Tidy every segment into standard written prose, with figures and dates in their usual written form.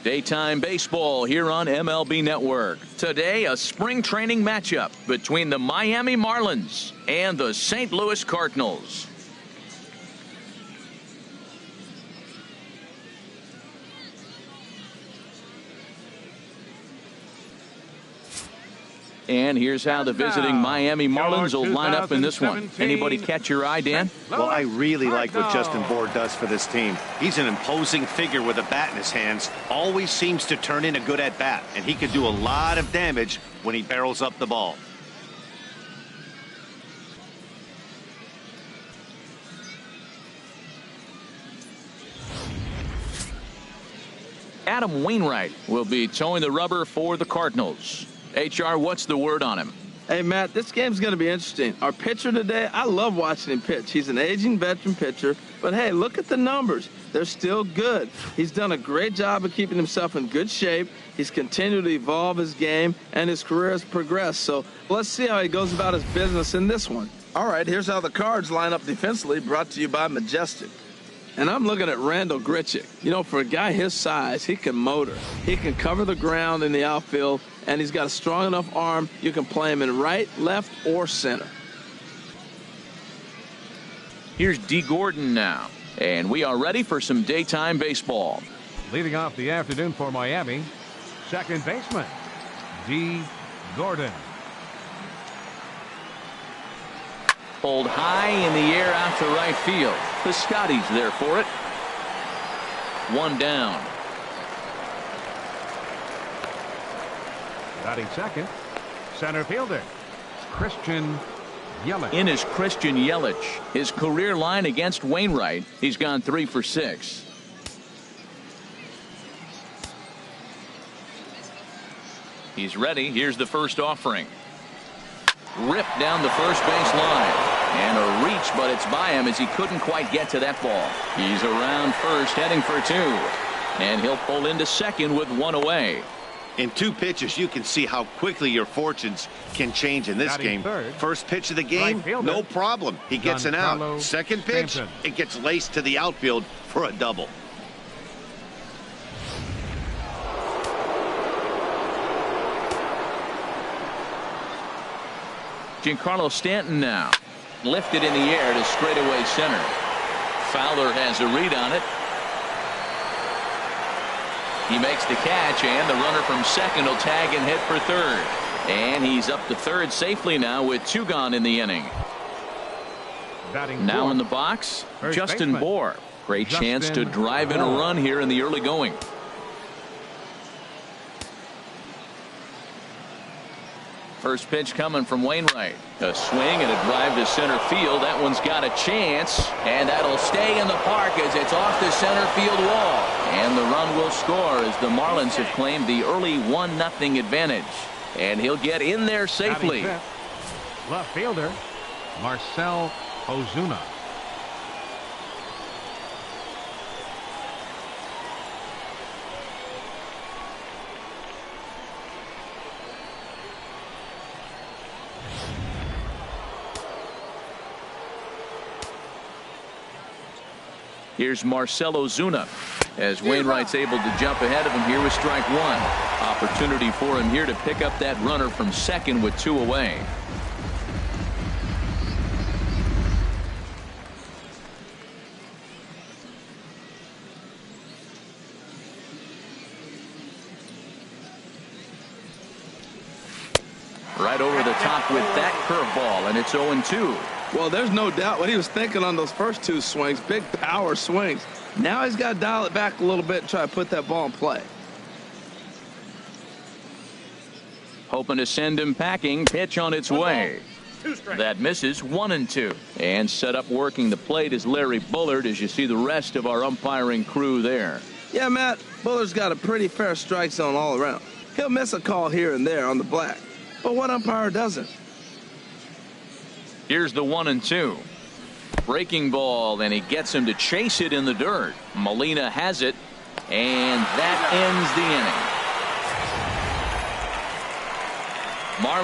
Daytime baseball here on MLB Network. Today, a spring training matchup between the Miami Marlins and the St. Louis Cardinals. And here's how the visiting Miami Marlins will line up in this one. Anybody catch your eye, Dan? Well, I really like what Justin Bour does for this team. He's an imposing figure with a bat in his hands. Always seems to turn in a good at-bat, and he can do a lot of damage when he barrels up the ball. Adam Wainwright will be towing the rubber for the Cardinals. HR, what's the word on him? Hey, Matt, this game's going to be interesting. Our pitcher today, I love watching him pitch. He's an aging veteran pitcher, but hey, look at the numbers. They're still good. He's done a great job of keeping himself in good shape. He's continued to evolve his game, and his career has progressed. So let's see how he goes about his business in this one. All right, here's how the Cards line up defensively, brought to you by Majestic. And I'm looking at Randal Grichuk. You know, for a guy his size, he can motor. He can cover the ground in the outfield, and he's got a strong enough arm. You can play him in right, left, or center. Here's D. Gordon now, and we are ready for some daytime baseball. Leading off the afternoon for Miami, second baseman, D. Gordon. Pulled high in the air out to right field. The Scotties there for it. One down. Batting second, center fielder, Christian Yelich. In is Christian Yelich. His career line against Wainwright, he's gone 3 for 6. He's ready. Here's the first offering. Ripped down the first base line. And a reach, but it's by him as he couldn't quite get to that ball. He's around first, heading for 2. And he'll pull into second with 1 away. In 2 pitches, you can see how quickly your fortunes can change in this game. First pitch of the game, no problem. He gets an out. Second pitch, it gets laced to the outfield for a double. Giancarlo Stanton now. Lifted in the air to straightaway center. Fowler has a read on it. He makes the catch, and the runner from second will tag and hit for third. And he's up to third safely now with 2 gone in the inning. Now in the box, Justin Bour. Great chance to drive in a run here in the early going. First pitch coming from Wainwright. A swing and a drive to center field. That one's got a chance, and that'll stay in the park as it's off the center field wall. And the run will score as the Marlins have claimed the early 1-0 advantage. And he'll get in there safely. Left fielder, Marcell Ozuna. Here's Marcell Ozuna as Wainwright's able to jump ahead of him here with strike 1. Opportunity for him here to pick up that runner from second with 2 away. Right over the top with that curveball, and it's 0-2. Well, there's no doubt what he was thinking on those first 2 swings. Big power swings. Now he's got to dial it back a little bit and try to put that ball in play. Hoping to send him packing. Pitch on its way. That misses. 1-2. And set up working the plate is Larry Bullard as you see the rest of our umpiring crew there. Yeah, Matt, Bullard's got a pretty fair strike zone all around. He'll miss a call here and there on the black. But what umpire doesn't? Here's the 1-2. Breaking ball, and he gets him to chase it in the dirt. Molina has it, and that ends the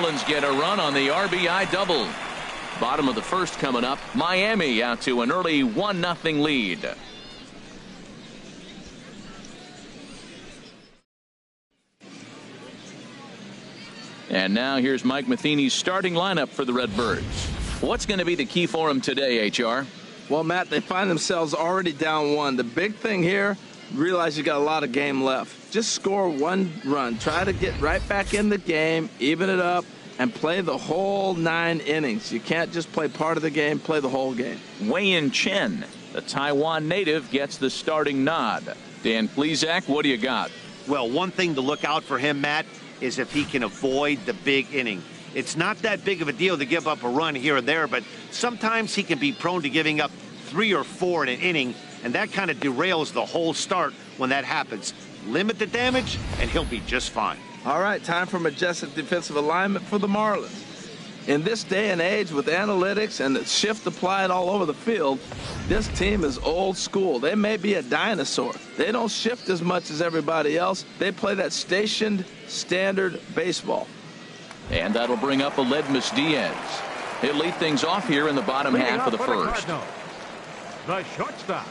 inning. Marlins get a run on the RBI double. Bottom of the first coming up. Miami out to an early 1-0 lead. And now here's Mike Matheny's starting lineup for the Redbirds. What's going to be the key for him today, HR? Well, Matt, they find themselves already down 1. The big thing here, realize you got a lot of game left. Just score 1 run. Try to get right back in the game, even it up, and play the whole 9 innings. You can't just play part of the game, play the whole game. Wei-Yin Chen, the Taiwan native, gets the starting nod. Dan Plesac, what do you got? Well, one thing to look out for him, Matt, is if he can avoid the big inning. It's not that big of a deal to give up a run here and there, but sometimes he can be prone to giving up 3 or 4 in an inning, and that kind of derails the whole start when that happens. Limit the damage, and he'll be just fine. All right, time for majestic defensive alignment for the Marlins. In this day and age with analytics and the shift applied all over the field, this team is old school. They may be a dinosaur. They don't shift as much as everybody else. They play that stationed standard baseball. And that'll bring up Aledmys Diaz. He'll lead things off here in the bottom half of the first. The shortstop,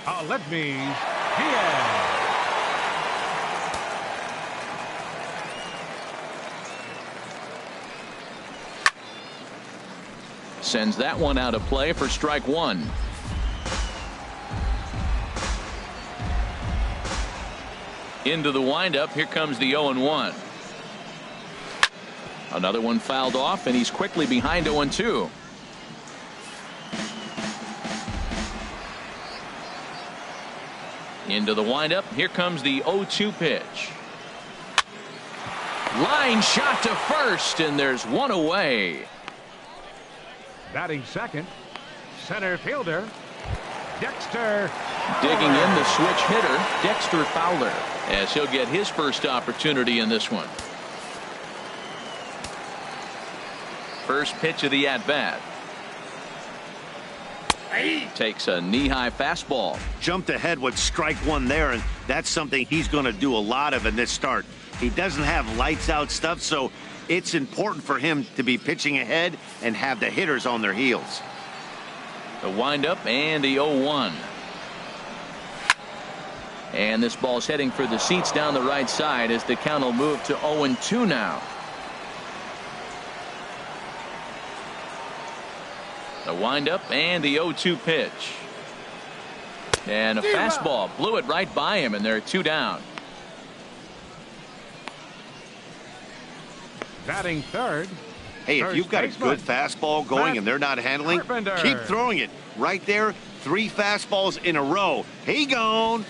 Aledmys Diaz. Sends that one out of play for strike 1. Into the windup. Here comes the 0-1. Another one fouled off, and he's quickly behind 0-2. Into the windup. Here comes the 0-2 pitch. Line shot to first, and there's one away. Batting second, center fielder, Dexter. Digging in the switch hitter, Dexter Fowler, as he'll get his first opportunity in this one. First pitch of the at-bat. Takes a knee-high fastball. Jumped ahead with strike 1 there, and that's something he's going to do a lot of in this start. He doesn't have lights-out stuff, so it's important for him to be pitching ahead and have the hitters on their heels. The windup and the 0-1. And this ball's heading for the seats down the right side as the count will move to 0-2 now. The windup and the 0-2 pitch. And a fastball blew it right by him, and they're 2 down. Batting third. Hey, if you've got a good fastball going and they're not handling, keep throwing it. Right there, 3 fastballs in a row. He gone.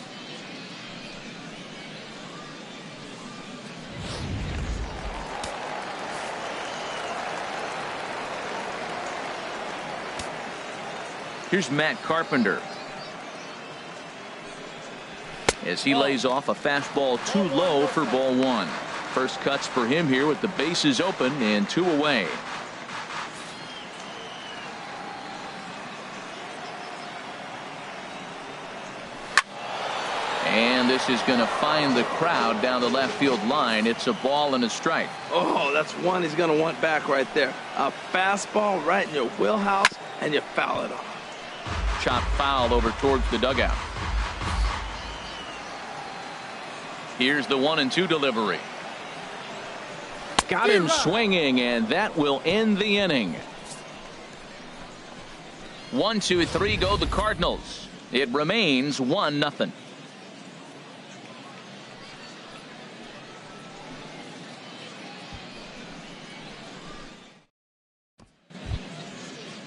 Here's Matt Carpenter as he lays off a fastball too low for ball 1. First cuts for him here with the bases open and 2 away. And this is going to find the crowd down the left field line. It's a ball and a strike. Oh, that's one he's going to want back right there. A fastball right in your wheelhouse, and you foul it off. Chop foul over towards the dugout. Here's the 1-2 delivery. Got him swinging, and that will end the inning. 1, 2, 3 go the Cardinals. It remains 1-0.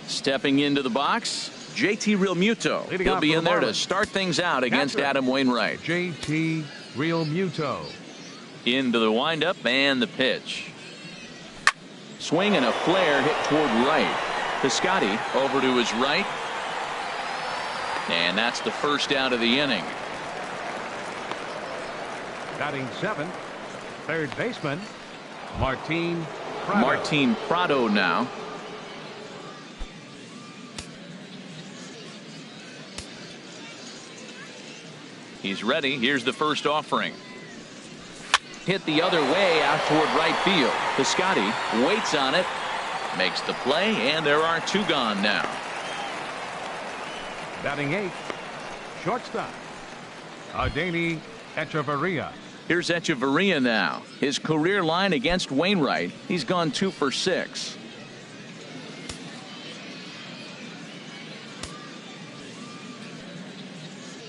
Stepping into the box, JT Realmuto. He'll be in there to start things out against Adam Wainwright. JT Realmuto. Into the windup and the pitch. Swing and a flare hit toward right. Piscotty over to his right. And that's the first out of the inning. Batting 7th, third baseman, Martin Prado. Martin Prado now. He's ready. Here's the first offering. Hit the other way out toward right field. Piscotty waits on it, makes the play, and there are 2 gone now. Batting 8th, shortstop, Adeiny Echeverria. Here's Echeverria now. His career line against Wainwright, he's gone 2 for 6.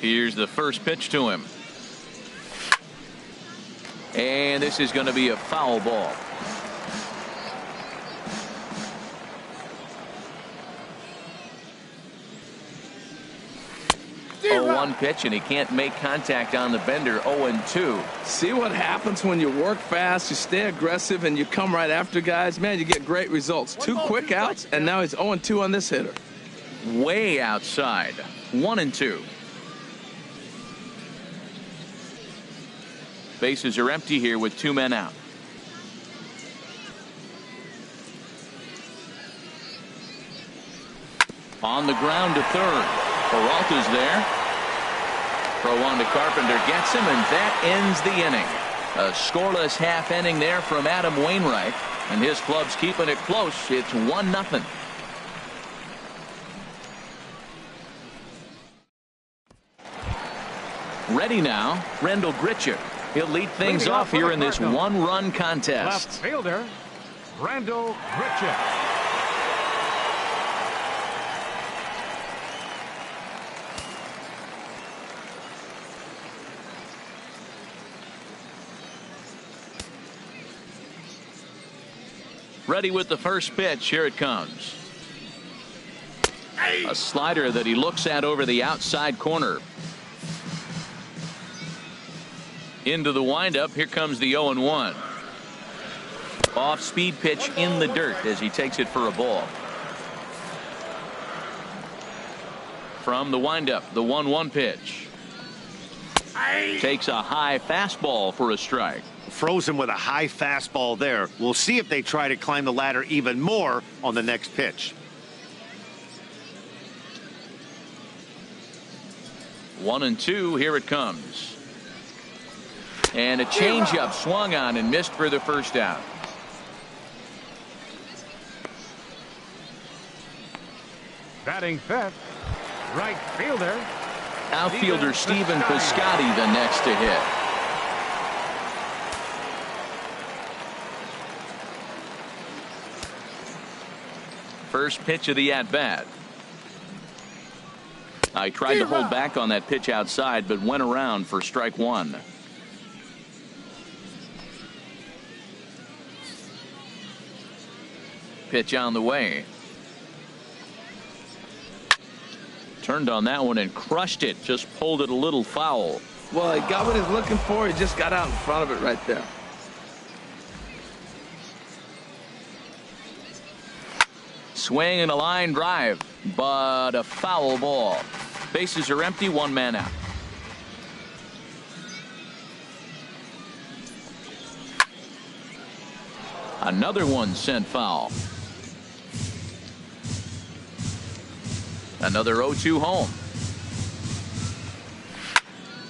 Here's the first pitch to him. And this is going to be a foul ball. 0-1 pitch, and he can't make contact on the bender. 0-2. See what happens when you work fast, you stay aggressive, and you come right after guys? Man, you get great results. 2 quick outs, and now he's 0-2 on this hitter. Way outside. 1-2. Bases are empty here with 2 men out. On the ground to third. Peralta's there. Throw on to Carpenter, gets him, and that ends the inning. A scoreless half inning there from Adam Wainwright, and his club's keeping it close. It's 1-0. Ready now, Rendell Grichuk. He'll lead things off here in this 1-run contest. Left fielder, Rendell Grichuk. Ready with the first pitch. Here it comes. A slider that he looks at over the outside corner. Into the windup. Here comes the 0-1. Off speed pitch in the dirt as he takes it for a ball. From the windup, the 1-1 pitch. Takes a high fastball for a strike. Frozen with a high fastball there. We'll see if they try to climb the ladder even more on the next pitch. 1-2. Here it comes. And a changeup swung on and missed for the first out. Batting fifth, right fielder. Outfielder Stephen Piscotty the next to hit. First pitch of the at-bat. I tried to hold back on that pitch outside, but went around for strike 1. Pitch on the way. Turned on that one and crushed it. Just pulled it a little foul. Well, he got what he's looking for. He just got out in front of it right there. Swing and a line drive, but a foul ball. Bases are empty, 1 man out. Another one sent foul. Another 0-2 home.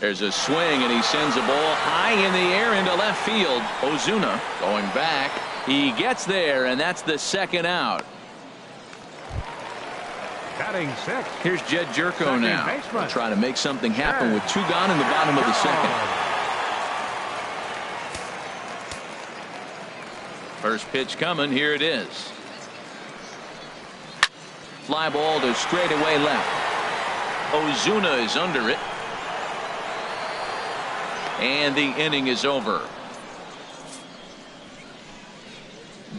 There's a swing, and he sends a ball high in the air into left field. Ozuna going back. He gets there, and that's the second out. Batting sixth. Here's Jed Jerko now. He'll try to make something happen with 2 gone in the bottom of the second. First pitch coming. Here it is. Fly ball to straightaway left. Ozuna is under it. And the inning is over.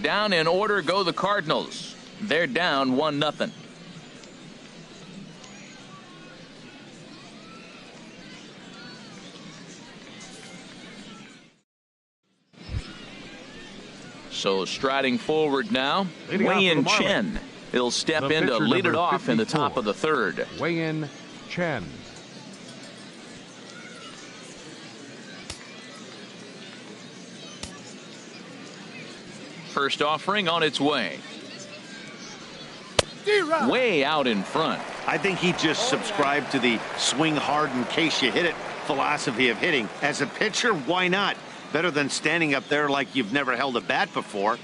Down in order go the Cardinals. They're down 1-0. So striding forward now, Wei-Yin Chen. He'll step in to lead it off in the top of the third. Wei-Yin Chen. First offering on its way. Way out in front. I think he just subscribed to the swing hard in case you hit it philosophy of hitting. As a pitcher, why not? Better than standing up there like you've never held a bat before.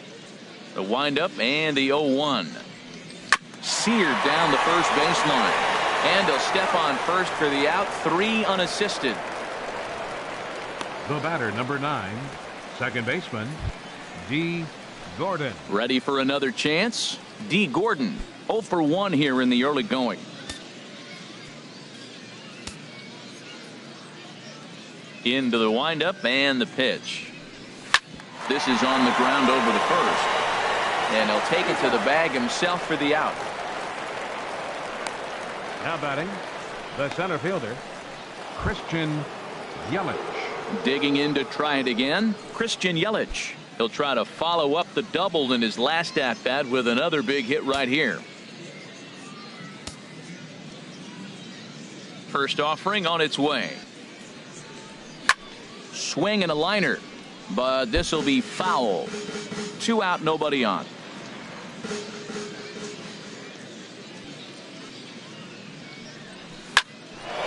The windup and the 0-1. Seared down the first baseline. And he'll step on first for the out. 3 unassisted. The batter, number 9, second baseman, D. Gordon. Ready for another chance? D. Gordon, 0 for 1 here in the early going. Into the windup and the pitch. This is on the ground over the first. And he'll take it to the bag himself for the out. Now batting, the center fielder, Christian Yelich. Digging in to try it again, Christian Yelich. He'll try to follow up the double in his last at-bat with another big hit right here. First offering on its way. Swing and a liner, but this will be foul. 2 out, nobody on.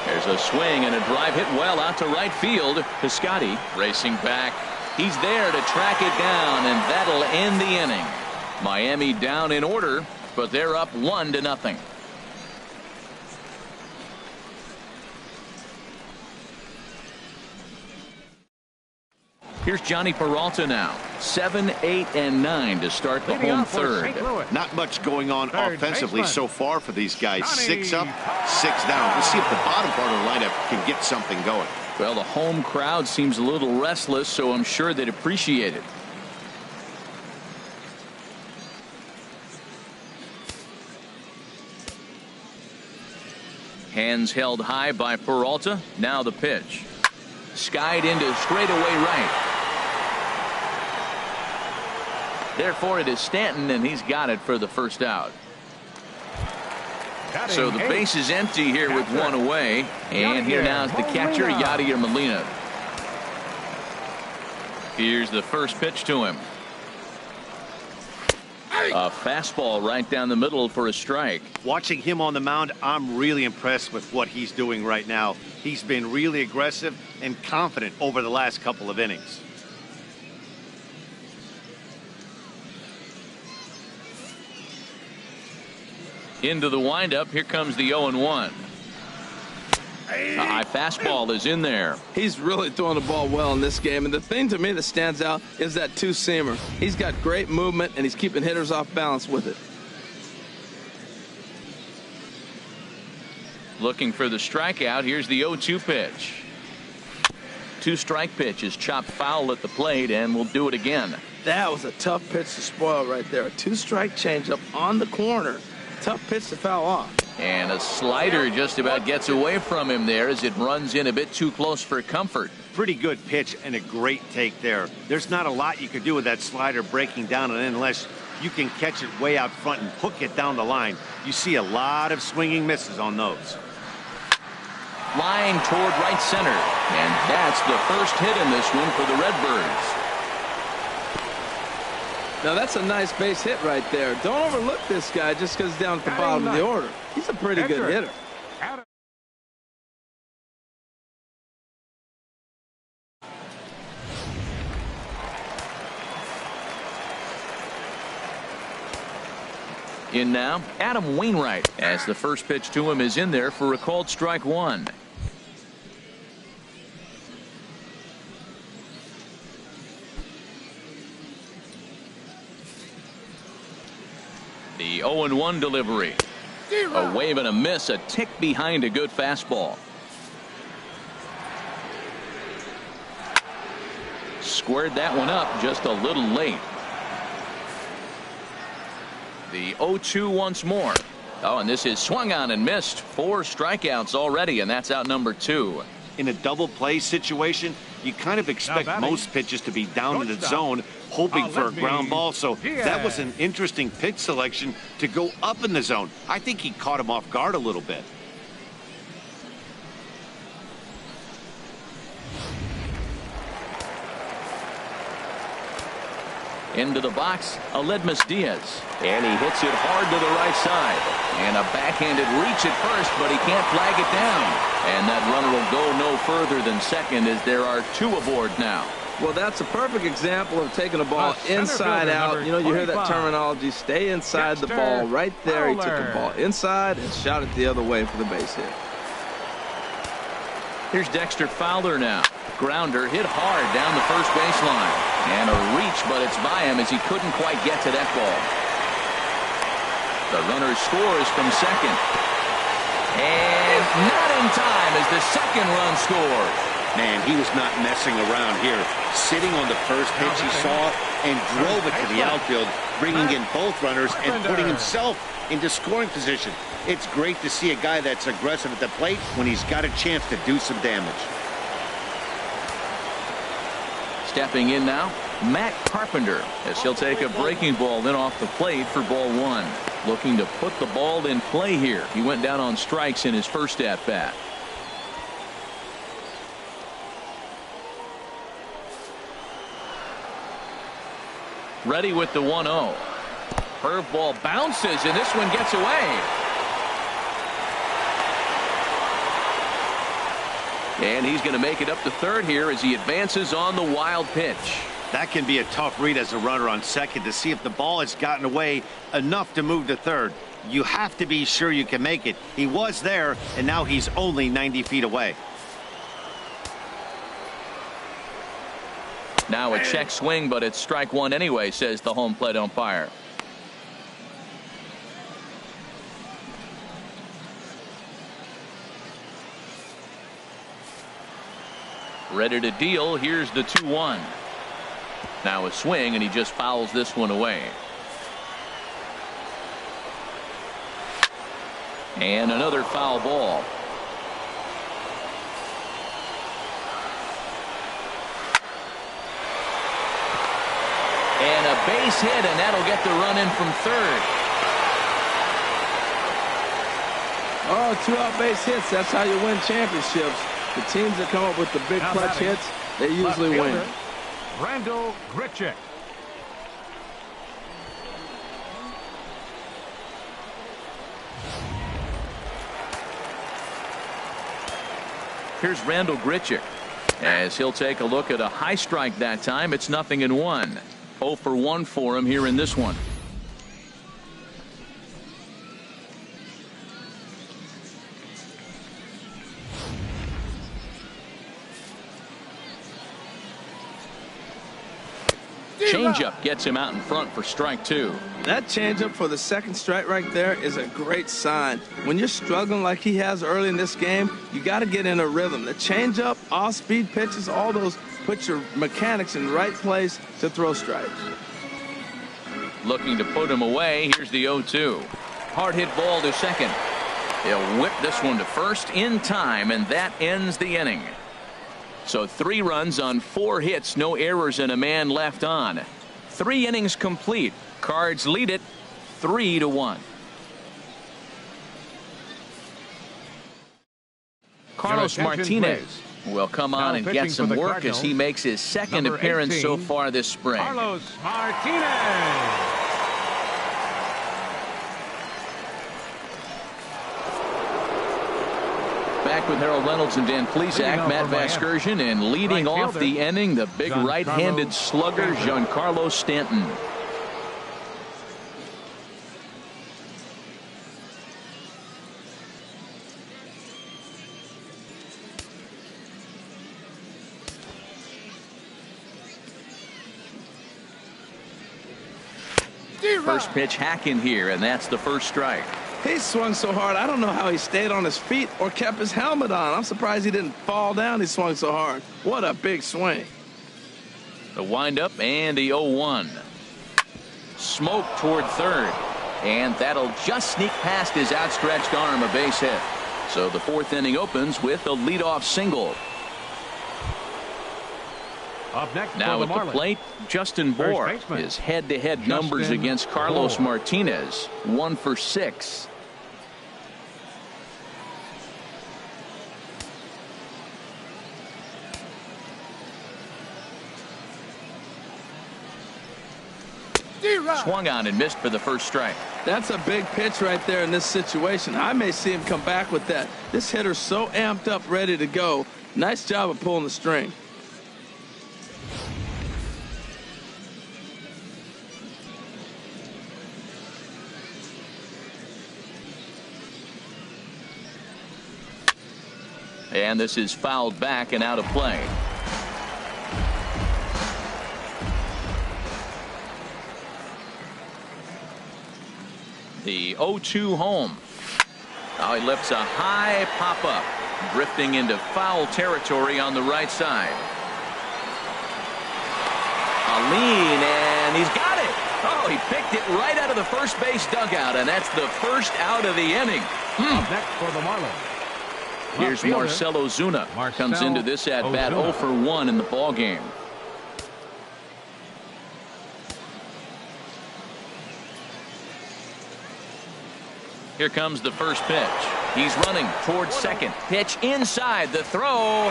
There's a swing and a drive hit well out to right field. Piscotty racing back. He's there to track it down, and that'll end the inning. Miami down in order, but they're up 1-0. Here's Johnny Peralta now. 7, 8, and 9 to start the home third. Not much going on offensively so far for these guys. Johnny. 6 up, 6 down. We'll see if the bottom part of the lineup can get something going. Well, the home crowd seems a little restless, so I'm sure they'd appreciate it. Hands held high by Peralta. Now the pitch. Skied into straightaway right. Therefore, it is Stanton, and he's got it for the first out. So the base is empty here with 1 away. And here now is the catcher, Yadier Molina. Here's the first pitch to him. A fastball right down the middle for a strike. Watching him on the mound, I'm really impressed with what he's doing right now. He's been really aggressive and confident over the last couple of innings. Into the windup. Here comes the 0-1. A high fastball is in there. He's really throwing the ball well in this game, and the thing to me that stands out is that two-seamer. He's got great movement, and he's keeping hitters off balance with it. Looking for the strikeout. Here's the 0-2 pitch. 2-strike pitch is chopped foul at the plate, and we'll do it again. That was a tough pitch to spoil right there. A 2-strike changeup on the corner. Tough pitch to foul off. And a slider just about gets away from him there as it runs in a bit too close for comfort. Pretty good pitch and a great take there. There's not a lot you could do with that slider breaking down and in unless you can catch it way out front and hook it down the line. You see a lot of swinging misses on those. Flying toward right center. And that's the first hit in this one for the Redbirds. Now that's a nice base hit right there. Don't overlook this guy just because he's down at the bottom of the order. He's a pretty good hitter. In now, Adam Wainwright, as the first pitch to him is in there for a called strike 1. The 0-1 delivery. A wave and a miss, a tick behind a good fastball. Squared that one up just a little late. The 0-2 once more. Oh, and this is swung on and missed. 4 strikeouts already, and that's out number 2. In a double play situation, you kind of expect most pitches to be down in the zone, hoping for a ground ball. So that was an interesting pitch selection to go up in the zone. I think he caught him off guard a little bit. Into the box, Aledmus Diaz. And he hits it hard to the right side. And a backhanded reach at first, but he can't flag it down. And that runner will go no further than second as there are 2 aboard now. Well, that's a perfect example of taking a ball inside out. You know, you hear that terminology, stay inside the ball. Right there, he took the ball inside and shot it the other way for the base hit. Here's Dexter Fowler now. Grounder hit hard down the first baseline. And a reach, but it's by him as he couldn't quite get to that ball. The runner scores from second. And not in time as the second run scores. Man, he was not messing around here. Sitting on the first pitch he saw and drove it to the outfield, bringing in both runners and putting himself into scoring position. It's great to see a guy that's aggressive at the plate when he's got a chance to do some damage. Stepping in now, Matt Carpenter, as he'll take a breaking ball in off the plate for ball one. Looking to put the ball in play here. He went down on strikes in his first at bat. Ready with the 1-0. Curveball bounces, and this one gets away. And he's going to make it up to third here as he advances on the wild pitch. That can be a tough read as a runner on second to see if the ball has gotten away enough to move to third. You have to be sure you can make it. He was there, and now he's only 90 feet away. Now a check swing, but it's strike one anyway, says the home plate umpire. Ready to deal. Here's the 2-1. Now a swing, and he just fouls this one away. And another foul ball. And a base hit, and that'll get the run in from third. Oh, 2-out base hits. That's how you win championships. The teams that come up with the big clutch hits, they usually win. Randal Grichuk. Here's Randal Grichuk as he'll take a look at a high strike that time. It's 0-1. 0 for 1 for him here in this one. Changeup gets him out in front for strike two. That changeup for the second strike right there is a great sign. When you're struggling like he has early in this game, you got to get in a rhythm. The changeup, off-speed pitches, all those put your mechanics in the right place to throw strikes. Looking to put him away. Here's the 0-2. Hard hit ball to second. He'll whip this one to first in time, and that ends the inning. So 3 runs on 4 hits, no errors, and a man left on. 3 innings complete. Cards lead it 3-1. Carlos Martinez will come on and get some work as he makes his second appearance so far this spring. Carlos Martinez. Back with Harold Reynolds and Dan Plesac, Matt Vasgersian, and leading off the inning, the big right-handed slugger, Giancarlo Stanton. First pitch hack in here, and that's the first strike. He swung so hard, I don't know how he stayed on his feet or kept his helmet on. I'm surprised he didn't fall down. He swung so hard. What a big swing. The windup and the 0-1. Smoke toward third. And that'll just sneak past his outstretched arm, a base hit. So the 4th inning opens with a leadoff single. Up next now for at the plate, Justin Bour. His head-to-head numbers against Carlos Martinez. 1 for 6. Swung on and missed for the first strike. That's a big pitch right there in this situation. I may see him come back with that. This hitter's so amped up, ready to go. Nice job of pulling the string. And this is fouled back and out of play. The 0-2 home. Now he lifts a high pop-up, drifting into foul territory on the right side. A lean, and he's got it. Oh, he picked it right out of the first base dugout, and that's the first out of the inning. Next for the Marlins. Here's Marcell Ozuna. Comes into this at bat 0 for 1 in the ball game. Here comes the first pitch. He's running towards second. Pitch inside, the throw,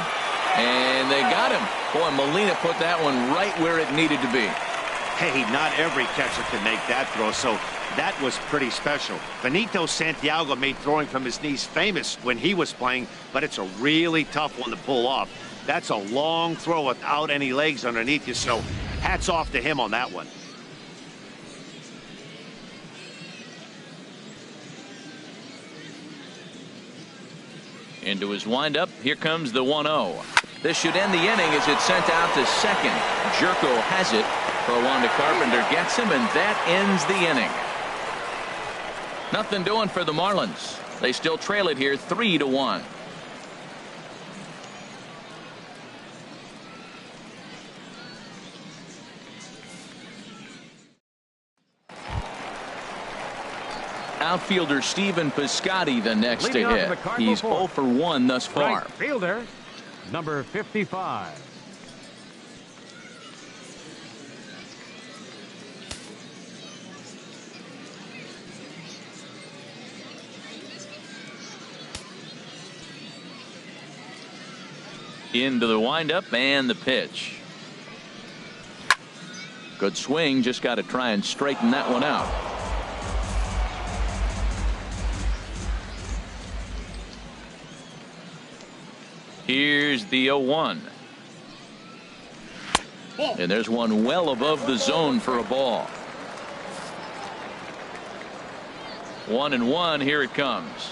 and they got him. Boy, Molina put that one right where it needed to be. Hey, not every catcher can make that throw, so that was pretty special. Benito Santiago made throwing from his knees famous when he was playing, but it's a really tough one to pull off. That's a long throw without any legs underneath you, so hats off to him on that one. Into his windup. Here comes the 1-0. This should end the inning as it's sent out to second. Jerko has it. Rowanda Carpenter gets him, and that ends the inning. Nothing doing for the Marlins. They still trail it here 3-1. Outfielder Stephen Piscotty the next to hit. He's 0 for 1 thus far. Right fielder, number 55. Into the windup and the pitch. Good swing. Just got to try and straighten that one out. Here's the 0-1. And there's one well above the zone for a ball. 1-1. Here it comes.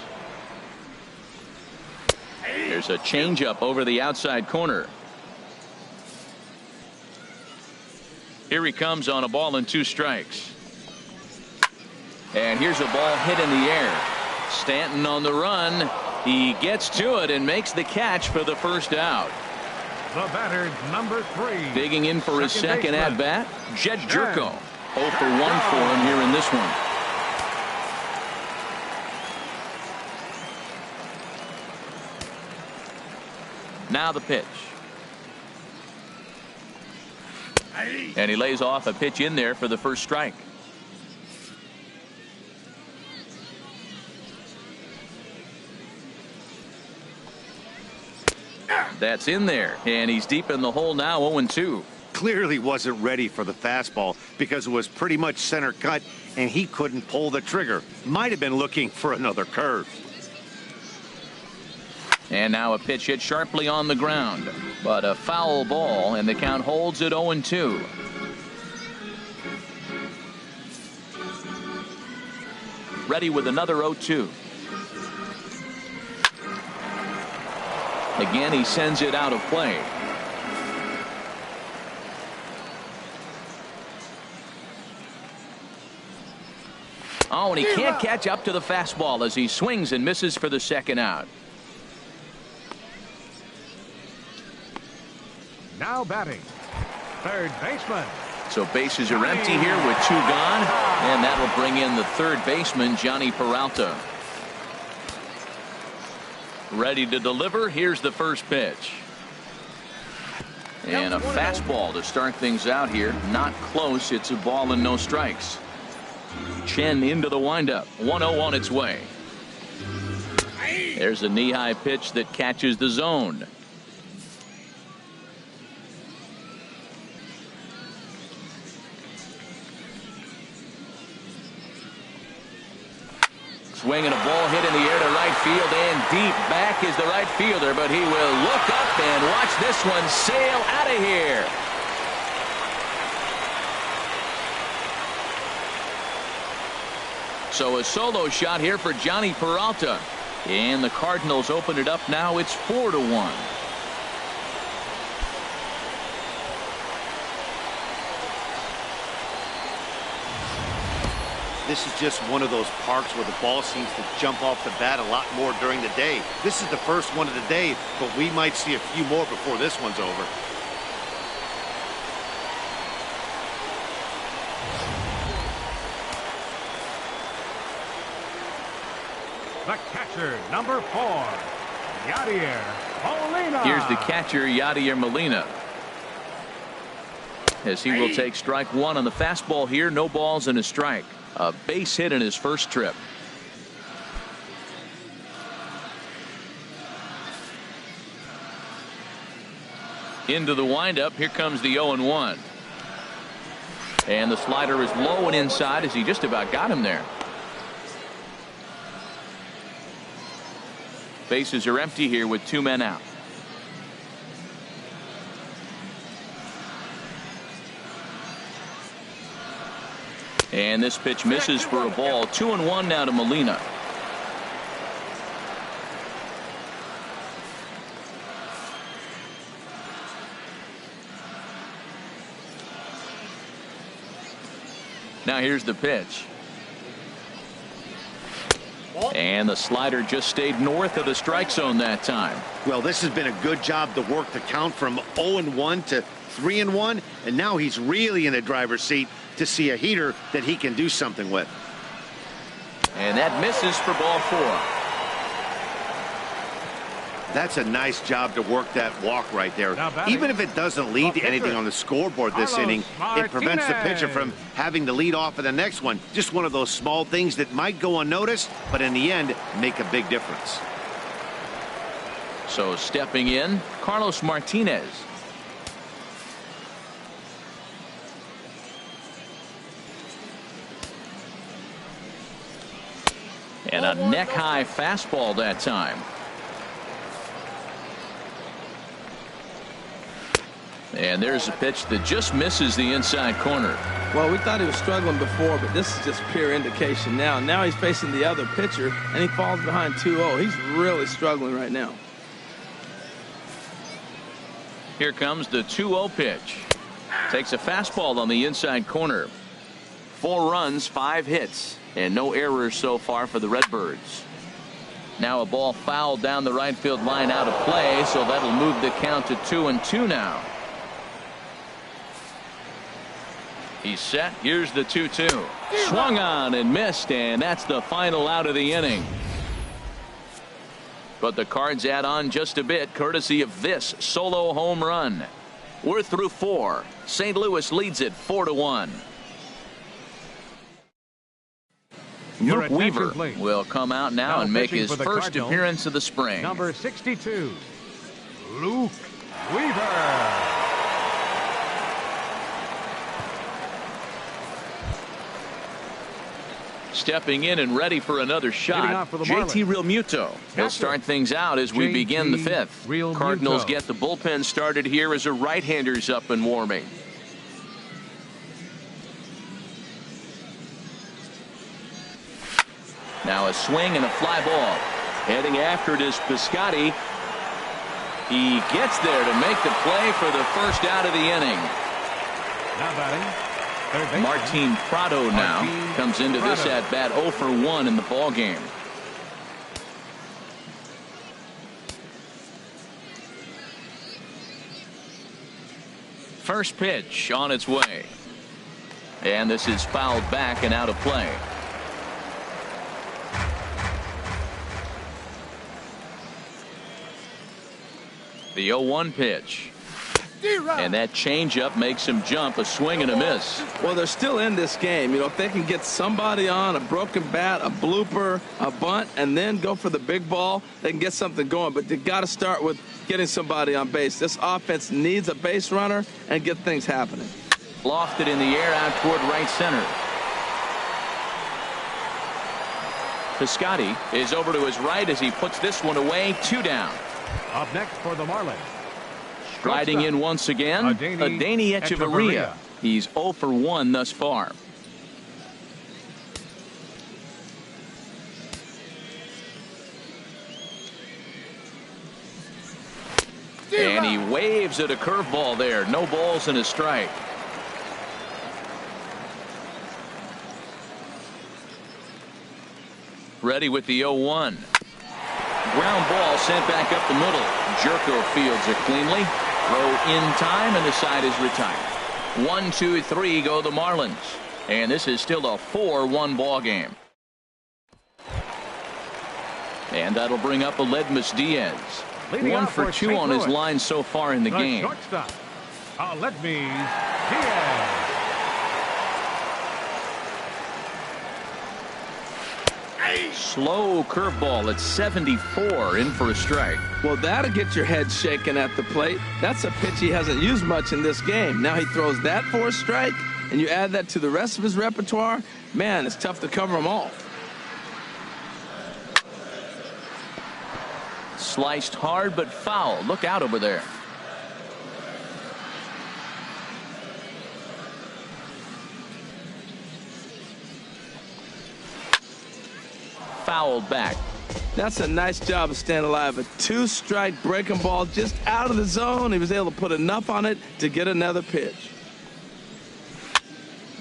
There's a changeup over the outside corner. Here he comes on a ball and 2 strikes. And here's a ball hit in the air. Stanton on the run. He gets to it and makes the catch for the first out. The batter, number 3. Digging in for his second at bat, Jed Jerko. 0 for 1 for him here in this one. Now the pitch. And he lays off a pitch in there for the first strike. That's in there, and he's deep in the hole now. 0-2. Clearly wasn't ready for the fastball because it was pretty much center cut and he couldn't pull the trigger. Might have been looking for another curve. And now a pitch hit sharply on the ground, but a foul ball, and the count holds at 0-2. Ready with another 0-2. Again, he sends it out of play. Oh, and he can't catch up to the fastball as he swings and misses for the second out. Now batting, third baseman. So bases are empty here with 2 gone, and that will bring in the third baseman, Johnny Peralta. Ready to deliver. Here's the first pitch. And a fastball to start things out here. Not close. It's a ball and no strikes. Chen into the windup. 1-0 on its way. There's a knee-high pitch that catches the zone. Swing and a ball hit in the air to right field, and deep back is the right fielder, but he will look up and watch this one sail out of here. So a solo shot here for Johnny Peralta. And the Cardinals open it up now. It's 4-1. This is just one of those parks where the ball seems to jump off the bat a lot more during the day. This is the first one of the day, but we might see a few more before this one's over. The catcher, number 4, Yadier Molina. Here's the catcher, Yadier Molina, as he will take strike one on the fastball here. No balls and a strike. A base hit in his first trip. Into the windup. Here comes the 0-1. And the slider is low and inside as he just about got him there. Bases are empty here with 2 men out. And this pitch misses for a ball. 2-1 now to Molina. Now here's the pitch. And the slider just stayed north of the strike zone that time. Well, this has been a good job to work the count from 0-1 to 3-1, and now he's really in the driver's seat to see a heater that he can do something with. And that misses for ball 4. That's a nice job to work that walk right there. Even if it doesn't lead to anything on the scoreboard this inning, it prevents the pitcher from having to lead off of the next one. Just one of those small things that might go unnoticed, but in the end, make a big difference. So stepping in, Carlos Martinez. And a neck-high fastball that time. And there's a pitch that just misses the inside corner. Well, we thought he was struggling before, but this is just pure indication now. Now he's facing the other pitcher, and he falls behind 2-0. He's really struggling right now. Here comes the 2-0 pitch. Takes a fastball on the inside corner. 4 runs, 5 hits, and no errors so far for the Redbirds. Now a ball fouled down the right field line out of play, so that'll move the count to 2-2 now. He's set. Here's the 2-2. Swung on and missed, and that's the final out of the inning. But the Cards add on just a bit, courtesy of this solo home run. We're through 4. St. Louis leads it 4-1. Luke Weaver will come out now and make his first appearance of the spring. Number 62, Luke Weaver. Stepping in and ready for another shot, JT Realmuto. He'll start things out as we begin the 5th. Cardinals get the bullpen started here as a right-hander's up and warming. Now a swing and a fly ball. Heading after it is Piscotty. He gets there to make the play for the first out of the inning. Now batting, Martin Prado now comes into this at bat 0 for 1 in the ball game. First pitch on its way, and this is fouled back and out of play. The 0-1 pitch. And that changeup makes him jump. A swing and a miss. Well, they're still in this game. You know, if they can get somebody on, a broken bat, a blooper, a bunt, and then go for the big ball, they can get something going. But they got to start with getting somebody on base. This offense needs a base runner and get things happening. Lofted in the air out toward right center. Piscotty is over to his right as he puts this one away. 2 down. Up next for the Marlins. Riding in once again, Adeiny Echeverria. He's 0 for 1 thus far. And he waves at a curveball there. No balls and a strike. Ready with the 0-1. Ground ball sent back up the middle. Jerko fields it cleanly. Throw in time, and the side is retired. 1, 2, 3 go the Marlins. And this is still a 4-1 ball game. And that'll bring up Aledmys Diaz. 1 for 2 on his line so far in the game. Shortstop, Aledmys Diaz. Slow curveball at 74, in for a strike. Well, that'll get your head shaken at the plate. That's a pitch he hasn't used much in this game. Now he throws that for a strike, and you add that to the rest of his repertoire. Man, it's tough to cover them all. Sliced hard but foul. Look out over there. Fouled back. That's a nice job of staying alive. A 2-strike breaking ball just out of the zone. He was able to put enough on it to get another pitch.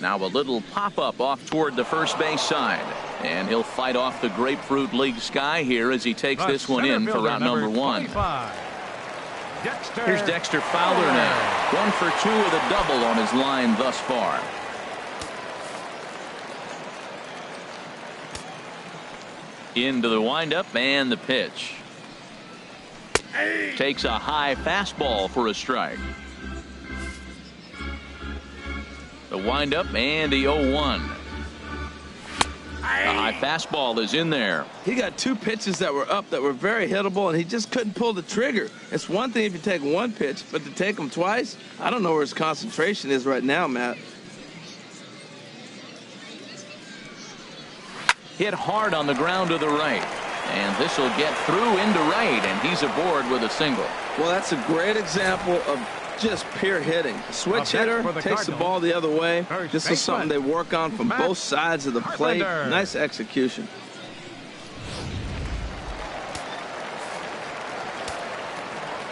Now a little pop-up off toward the first base side. And he'll fight off the Grapefruit League sky here as he takes this one in for route number 1. Here's Dexter Fowler now. 1 for 2 with a double on his line thus far. Into the windup and the pitch. Takes a high fastball for a strike. The windup and the 0-1. The high fastball is in there. He got 2 pitches that were up that were very hittable, and he just couldn't pull the trigger. It's one thing if you take 1 pitch, but to take them twice, I don't know where his concentration is right now, Matt. Hit hard on the ground to the right. And this will get through into right, and he's aboard with a single. Well, that's a great example of just pure hitting. A switch hitter takes the ball the other way. This is something they work on from both sides of the plate. Nice execution.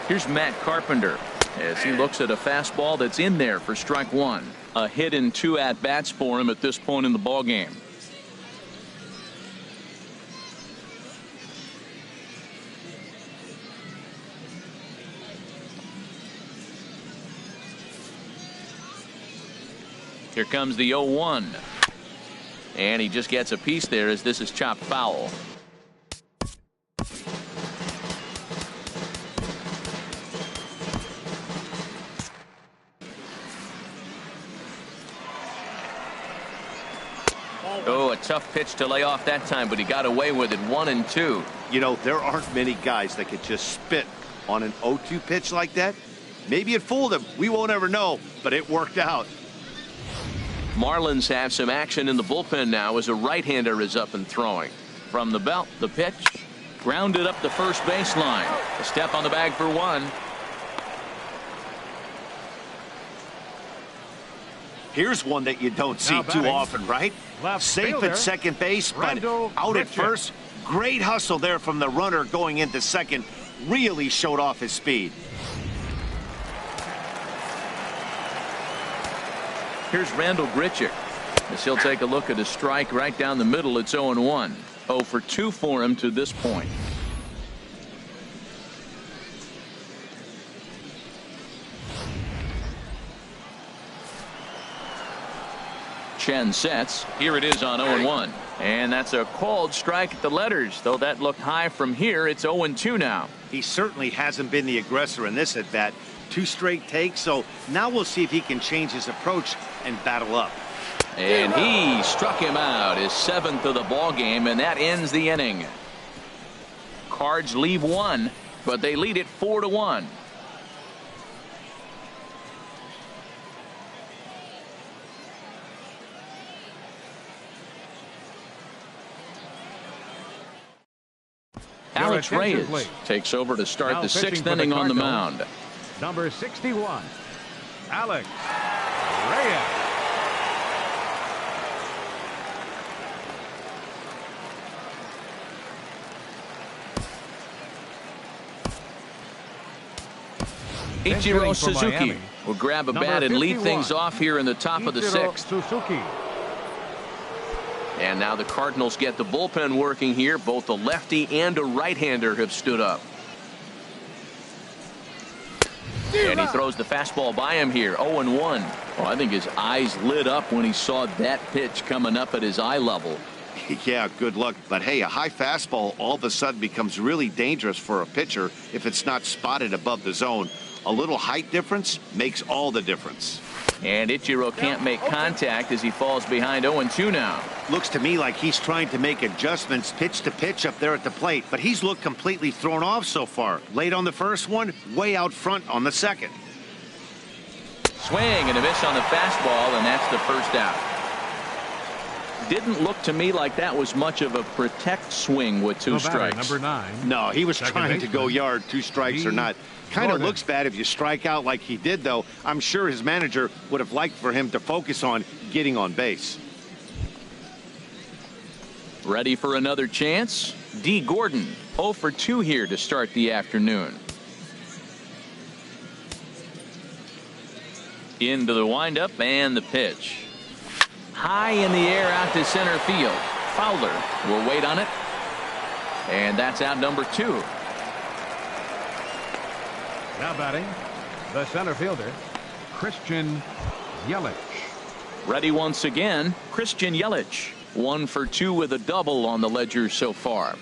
Here's Matt Carpenter as he looks at a fastball that's in there for strike 1. A hit in 2 at-bats for him at this point in the ballgame. Here comes the 0-1. And he just gets a piece there as this is chopped foul. Oh, a tough pitch to lay off that time, but he got away with it. 1 and 2. You know, there aren't many guys that could just spit on an 0-2 pitch like that. Maybe it fooled him. We won't ever know, but it worked out. Marlins have some action in the bullpen now as a right-hander is up and throwing. From the belt, the pitch. Grounded up the first baseline. A step on the bag for 1. Here's one that you don't see too often, right? Safe at second base, but out at first. Great hustle there from the runner going into second. Really showed off his speed. Here's Randall Grichuk as he'll take a look at a strike right down the middle. It's 0-1. 0 for 2 for him to this point. Chen sets. Here it is on 0-1. And that's a called strike at the letters. Though that looked high from here, it's 0-2 now. He certainly hasn't been the aggressor in this at bat. 2 straight takes, so now we'll see if he can change his approach and battle up. And he struck him out, his 7th of the ball game, and that ends the inning. Cards leave 1, but they lead it 4-1. Alex Reyes takes over to start the 6th inning on the mound. Number 61, Alex Reyes. Ichiro Suzuki will grab a bat and lead 51. things off here in the top of the sixth. Suzuki. And now the Cardinals get the bullpen working here. Both a lefty and a right-hander have stood up. And he throws the fastball by him here. 0-1. Well, I think his eyes lit up when he saw that pitch coming up at his eye level. Yeah, good luck. But hey, a high fastball all of a sudden becomes really dangerous for a pitcher if it's not spotted above the zone. A little height difference makes all the difference. And Ichiro can't make contact as he falls behind 0-2 now. Looks to me like he's trying to make adjustments pitch to pitch up there at the plate, but he's looked completely thrown off so far. Late on the first one, way out front on the second. Swing and a miss on the fastball, and that's the first out. Didn't look to me like that was much of a protect swing with two strikes. Number 9. No, he was Second trying to go baseman. yard, 2 strikes or not. Kind of looks bad if you strike out like he did, though. I'm sure his manager would have liked for him to focus on getting on base. Ready for another chance? D. Gordon, 0 for 2 here to start the afternoon. Into the windup and the pitch. High in the air out to center field. Fowler will wait on it. And that's out number 2. Now batting, the center fielder, Christian Yelich. Ready once again, Christian Yelich. 1 for 2 with a double on the ledger so far.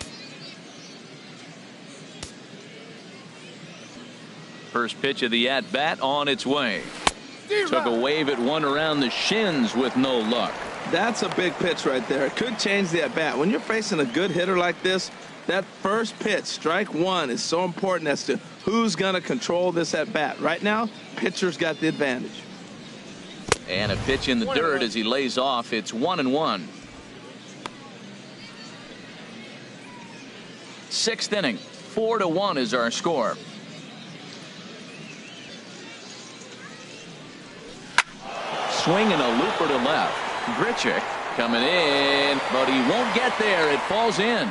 First pitch of the at-bat on its way. Took a wave at one around the shins with no luck. That's a big pitch right there. It could change the at-bat. When you're facing a good hitter like this, that first pitch, strike one, is so important as to who's going to control this at-bat. Right now, pitcher's got the advantage. And a pitch in the dirt as he lays off. It's 1-1. 6th inning. 4-1 is our score. Swing and a looper to left. Grichuk coming in, but he won't get there. It falls in.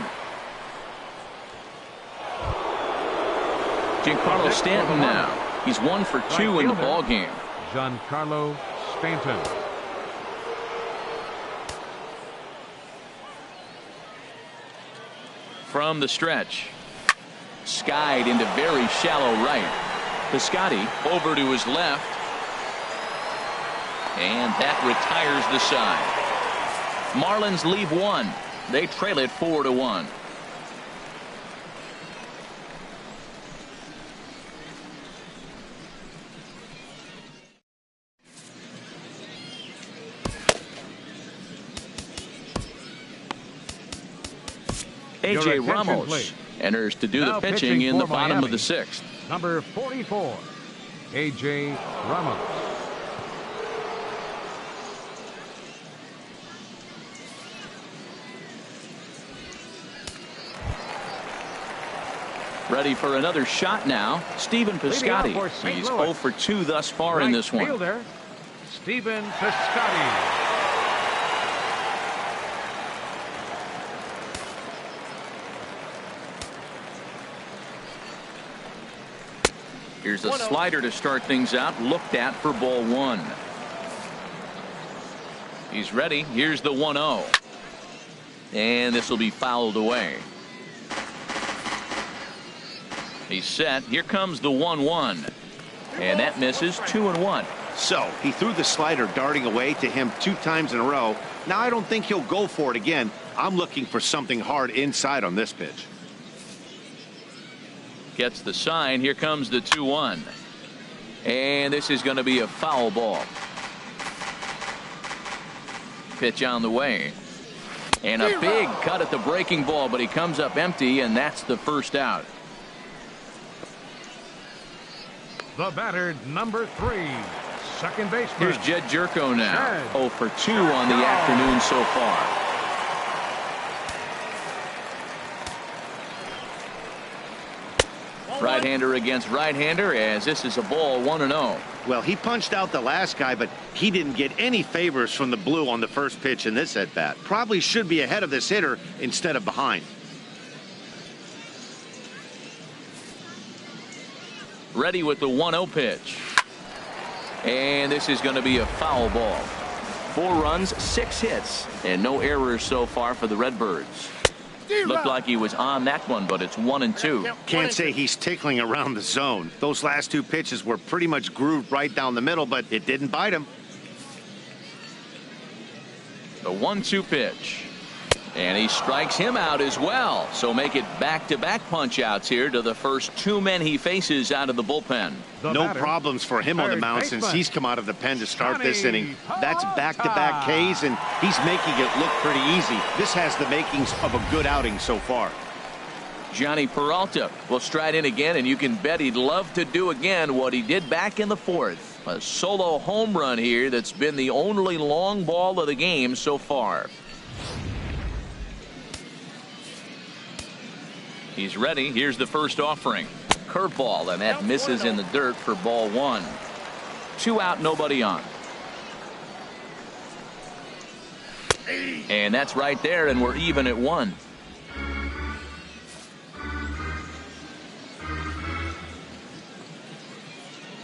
Giancarlo Stanton now. He's 1 for 2 in the ball game. Giancarlo Stanton. From the stretch. Skied into very shallow right. Piscotty over to his left. And that retires the side. Marlins leave 1. They trail it 4-1. A.J. Ramos please. enters to do Now the pitching in the for bottom Miami. of the 6th. Number 44, A.J. Ramos. Ready for another shot now. Stephen Piscotty. Leading off for St. He's Louis. 0 for 2 thus far in Right this one. fielder, Stephen Piscotty. Here's a slider to start things out. Looked at for ball 1. He's ready. Here's the 1-0. And this will be fouled away. He's set. Here comes the 1-1. And that misses. 2-1. So he threw the slider darting away to him 2 times in a row. Now I don't think he'll go for it again. I'm looking for something hard inside on this pitch. Gets the sign. Here comes the 2-1. And this is going to be a foul ball. Pitch on the way. And a big cut at the breaking ball, but he comes up empty, and that's the first out. The batter, number 3, second baseman. Here's Jed Jerko now. Jed. 0 for 2 on the afternoon so far. Right-hander against right-hander, as this is a ball 1-0. Well, he punched out the last guy, but he didn't get any favors from the blue on the first pitch in this at-bat. Probably should be ahead of this hitter instead of behind. Ready with the 1-0 pitch. And this is going to be a foul ball. 4 runs, 6 hits, and no errors so far for the Redbirds. Looked like he was on that one, but it's 1-2. Can't say he's tickling around the zone. Those last 2 pitches were pretty much grooved right down the middle, but it didn't bite him. The 1-2 pitch. And he strikes him out as well. So make it back-to-back punch-outs here to the first 2 men he faces out of the bullpen. No problems for him on the mound since he's come out of the pen to start this inning. That's back-to-back Ks, and he's making it look pretty easy. This has the makings of a good outing so far. Johnny Peralta will stride in again, and you can bet he'd love to do again what he did back in the 4th. A solo home run here that's been the only long ball of the game so far. He's ready. Here's the first offering. Curveball, and that misses in the dirt for ball 1. 2 out, nobody on. And that's right there, and we're even at 1.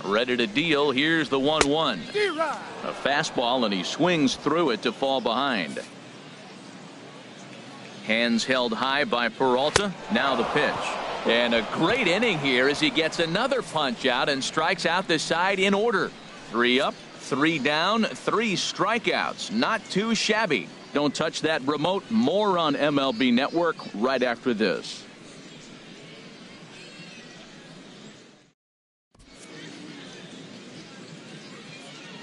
Ready to deal. Here's the 1-1. A fastball, and he swings through it to fall behind. Hands held high by Peralta. Now the pitch. And a great inning here as he gets another punch out and strikes out the side in order. 3 up, 3 down, 3 strikeouts. Not too shabby. Don't touch that remote. More on MLB Network right after this.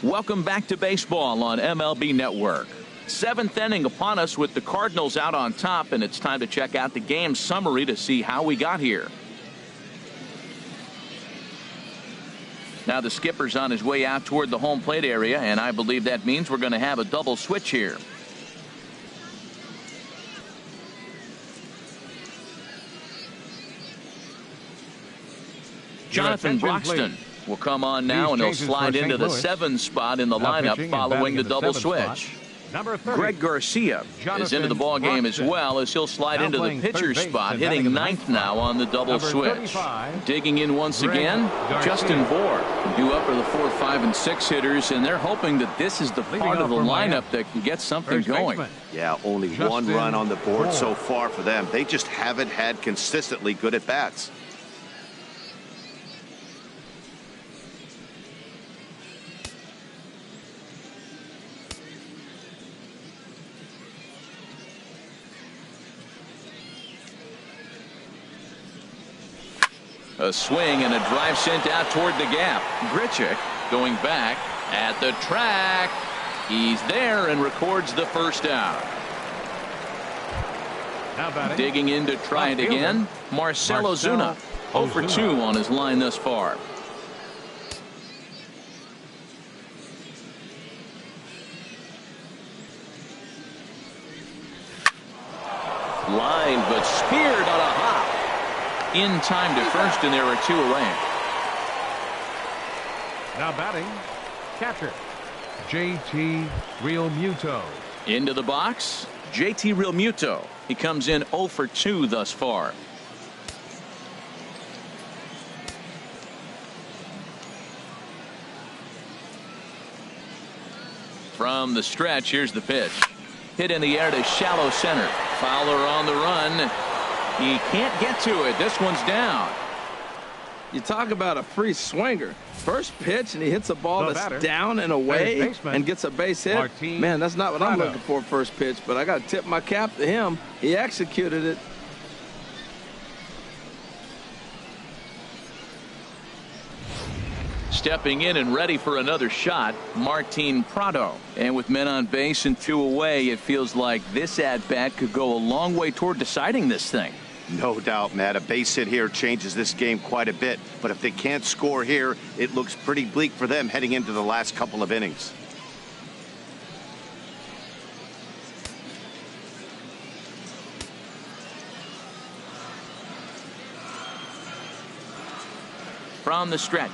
Welcome back to baseball on MLB Network. 7th inning upon us with the Cardinals out on top, and it's time to check out the game summary to see how we got here. Now the skipper's on his way out toward the home plate area, and I believe that means we're going to have a double switch here. Jonathan Broxton will come on now, and he'll slide into the 7 spot in the lineup following the double switch. Greg Garcia is into the ball game as well, as he'll slide into the pitcher spot, hitting 9th now on the double switch. Digging in once again, Justin Bour, due up are the 4, 5, and 6 hitters, and they're hoping that this is the part of the lineup that can get something going. Yeah, only 1 run on the board so far for them. They just haven't had consistently good at bats. A swing and a drive sent out toward the gap. Grichuk going back at the track. He's there and records the first out. Digging in to try it again. Marcell Ozuna 0 for 2 on his line thus far. Line, but speared on a hop. In time to first, and there are 2 away. Now batting, catcher, JT Realmuto. Into the box, JT Realmuto. He comes in 0 for 2 thus far. From the stretch, here's the pitch. Hit in the air to shallow center. Fowler on the run. He can't get to it. This one's down. You talk about a free swinger. First pitch, and he hits a ball that's down and away and gets a base hit. Man, that's not what I'm looking for first pitch, but I got to tip my cap to him. He executed it. Stepping in and ready for another shot, Martin Prado. And with men on base and 2 away, it feels like this at-bat could go a long way toward deciding this thing. No doubt, Matt. A base hit here changes this game quite a bit. But if they can't score here, it looks pretty bleak for them heading into the last couple of innings. From the stretch.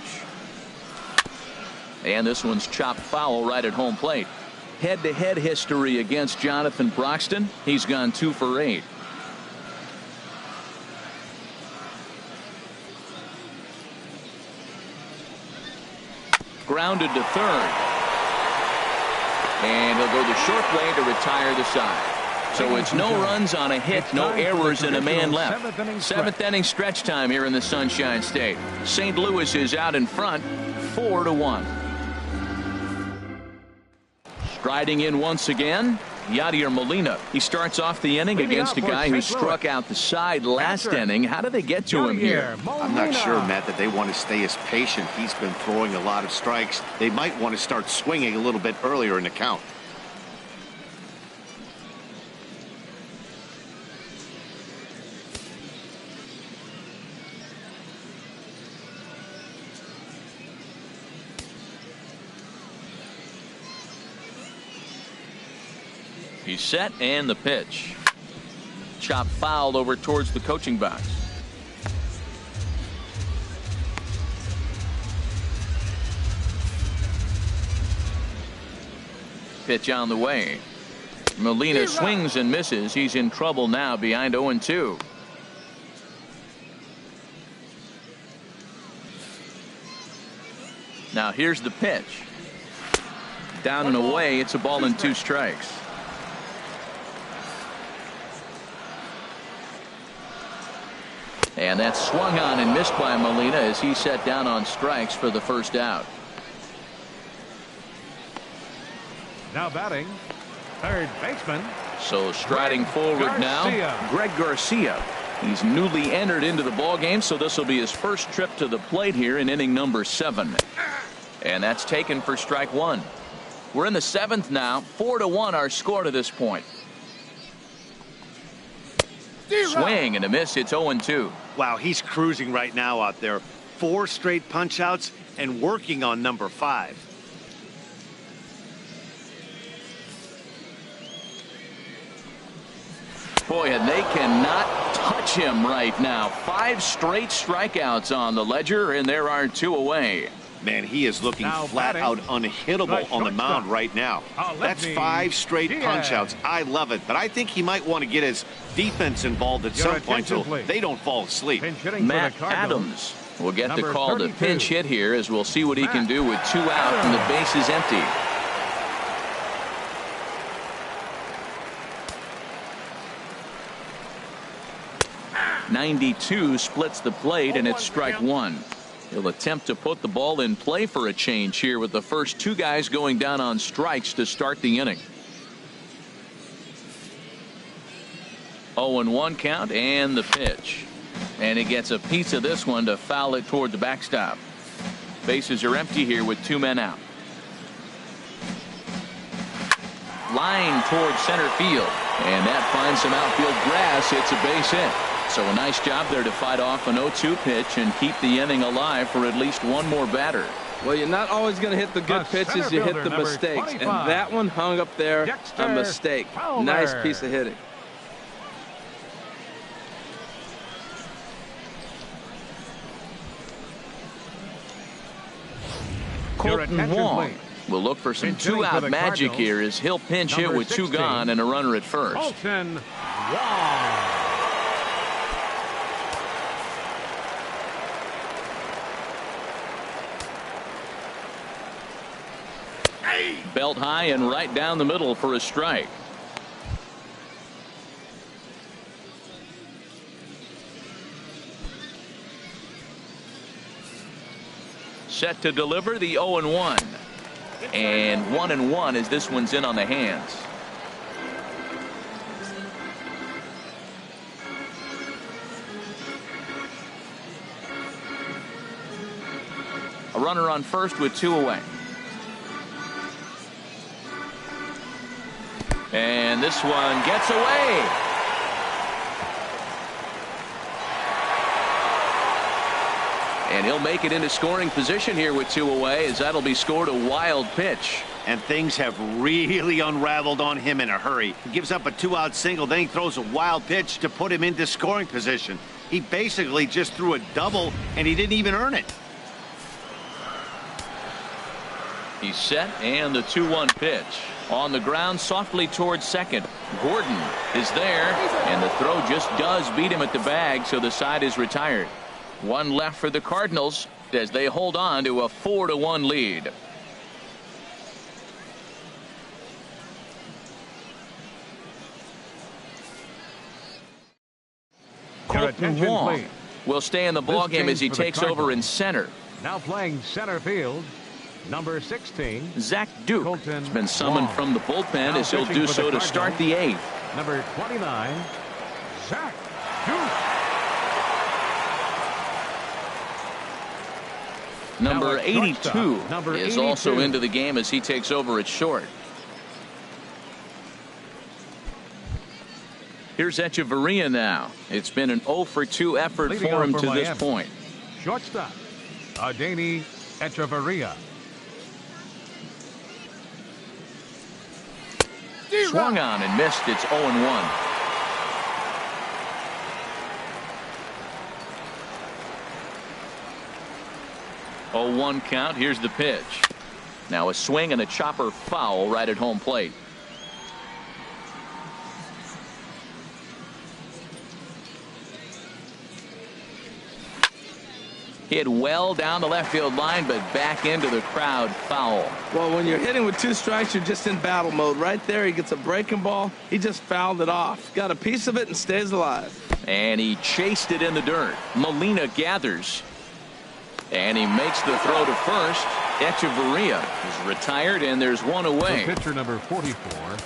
And this one's chopped foul right at home plate. Head-to-head history against Jonathan Broxton. He's gone 2 for 8. Grounded to third. And he'll go the short way to retire the side. So it's no runs on a hit, no errors, and a man left. Seventh inning stretch time here in the Sunshine State. St. Louis is out in front, 4-1. Striding in once again, Yadier Molina. He starts off the inning against a guy who struck out the side last inning. How do they get to him here? I'm not sure, Matt, that they want to stay as patient. He's been throwing a lot of strikes. They might want to start swinging a little bit earlier in the count. He's set, and the pitch. Chop fouled over towards the coaching box. Pitch on the way. Molina swings and misses. He's in trouble now, behind 0-2. Now here's the pitch. Down and away. It's a ball and 2 strikes. And that's swung on and missed by Molina as he set down on strikes for the first out. Now batting, third baseman. So striding forward now, Greg Garcia. He's newly entered into the ball game, so this will be his first trip to the plate here in inning number 7. And that's taken for strike 1. We're in the 7th now. 4-1 our score to this point. Swing and a miss. It's 0-2. Wow, he's cruising right now out there. 4 straight punch outs and working on number 5. Boy, and they cannot touch him right now. 5 straight strikeouts on the ledger, and there are 2 away. Man, he is looking flat out unhittable on the mound right now. That's 5 straight punch outs. I love it, but I think he might want to get his defense involved at some point so they don't fall asleep. Matt Adams will get the call to pinch hit here, as we'll see what he can do with 2 out and the base is empty. .92 splits the plate, and it's strike 1. He'll attempt to put the ball in play for a change here with the first 2 guys going down on strikes to start the inning. 0-1 count, and the pitch. And he gets a piece of this one to foul it toward the backstop. Bases are empty here with 2 men out. Line toward center field, and that finds some outfield grass. It's a base hit. So a nice job there to fight off an 0-2 pitch and keep the inning alive for at least one more batter. Well, you're not always going to hit the good pitches. You hit the mistakes. 25. And that one hung up there, a mistake. Nice piece of hitting. Colton Wong will look for some 2-out magic here as he'll pinch hit with 2 gone and a runner at first. Colton Wong. Belt high and right down the middle for a strike. Set to deliver the 0-1. And 1-1 as this one's in on the hands. A runner on first with 2 away. And this one gets away. And he'll make it into scoring position here with 2 away, as that'll be scored a wild pitch. And things have really unraveled on him in a hurry. He gives up a 2-out single, then he throws a wild pitch to put him into scoring position. He basically just threw a double, and he didn't even earn it. He's set, and the 2-1 pitch. On the ground softly towards second. Gordon is there, and the throw just does beat him at the bag, so the side is retired. 1 left for the Cardinals. first as they hold on to a 4-1 lead. Colton Wong will stay in the ballgame as he takes over in center. Now playing center field, number 16. Zach Duke has been summoned from the bullpen as he'll do so to start the 8th. Number 29, Zach Duke. Number 82 is also into the game as he takes over at short. Here's Echeverria now. It's been an 0-for-2 effort for him to this point. Shortstop, Adeiny Echeverria. Swung on and missed. It's 0-1. Oh, 1 count. Here's the pitch. Now a swing and a chopper foul right at home plate. Hit well down the left field line, but back into the crowd. Foul. Well, when you're hitting with 2 strikes, you're just in battle mode. Right there, he gets a breaking ball. He just fouled it off. Got a piece of it and stays alive. And he chased it in the dirt. Molina gathers. And he makes the throw to first. Echeverria is retired, and there's one away. The pitcher number 44,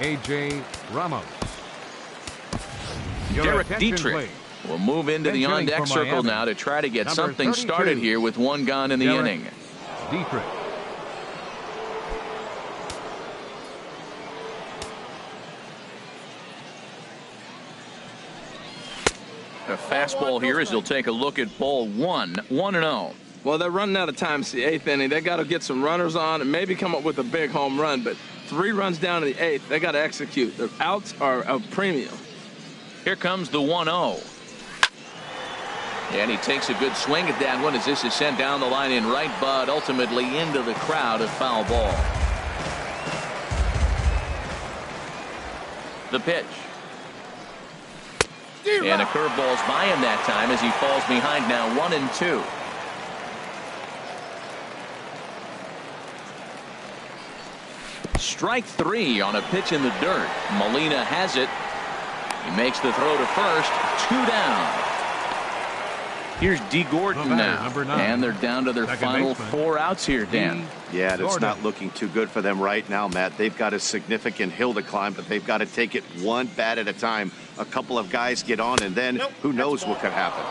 A.J. Ramos. Derek Dietrich will move into the on-deck circle now to try to get something started here with 1 gone in the inning. Dietrich. A fastball here as he'll take a look at ball 1. 1-0. Well, they're running out of time. It's the 8th inning. They got to get some runners on and maybe come up with a big home run. But 3 runs down in the 8th. They got to execute. Their outs are a premium. Here comes the 1-0. And he takes a good swing at that one as this is sent down the line in right, but ultimately into the crowd. A foul ball. The pitch. And a curveball's by him that time as he falls behind now 1-2. Strike 3 on a pitch in the dirt. Molina has it. He makes the throw to first. 2 down. Here's D. Gordon now. And they're down to their final 4 outs here, Dan. Yeah, it's not looking too good for them right now, Matt. They've got a significant hill to climb, but they've got to take it 1 bat at a time. A couple of guys get on, and then who knows what could happen.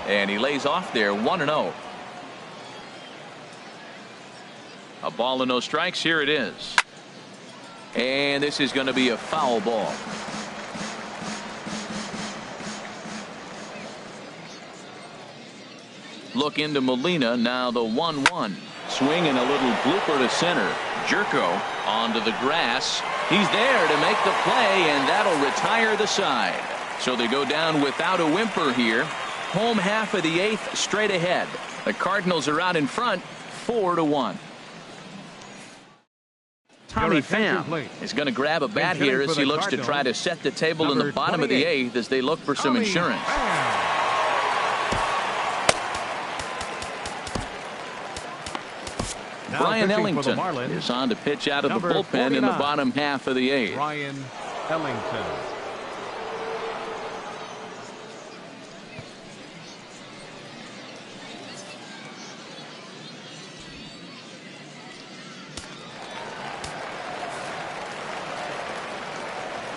And he lays off there, 1-0. A ball and no strikes. Here it is. And this is going to be a foul ball. Look into Molina now. The 1-1 swing and a little blooper to center. Jerko onto the grass. He's there to make the play, and that'll retire the side. So they go down without a whimper here. Home half of the 8th straight ahead. The Cardinals are out in front 4-1. Tommy Pham is going to grab a bat here as he looks to try to set the table in the bottom of the 8th as they look for some insurance. Brian Ellington is on to pitch out of the bullpen in the bottom half of the 8th. Brian Ellington.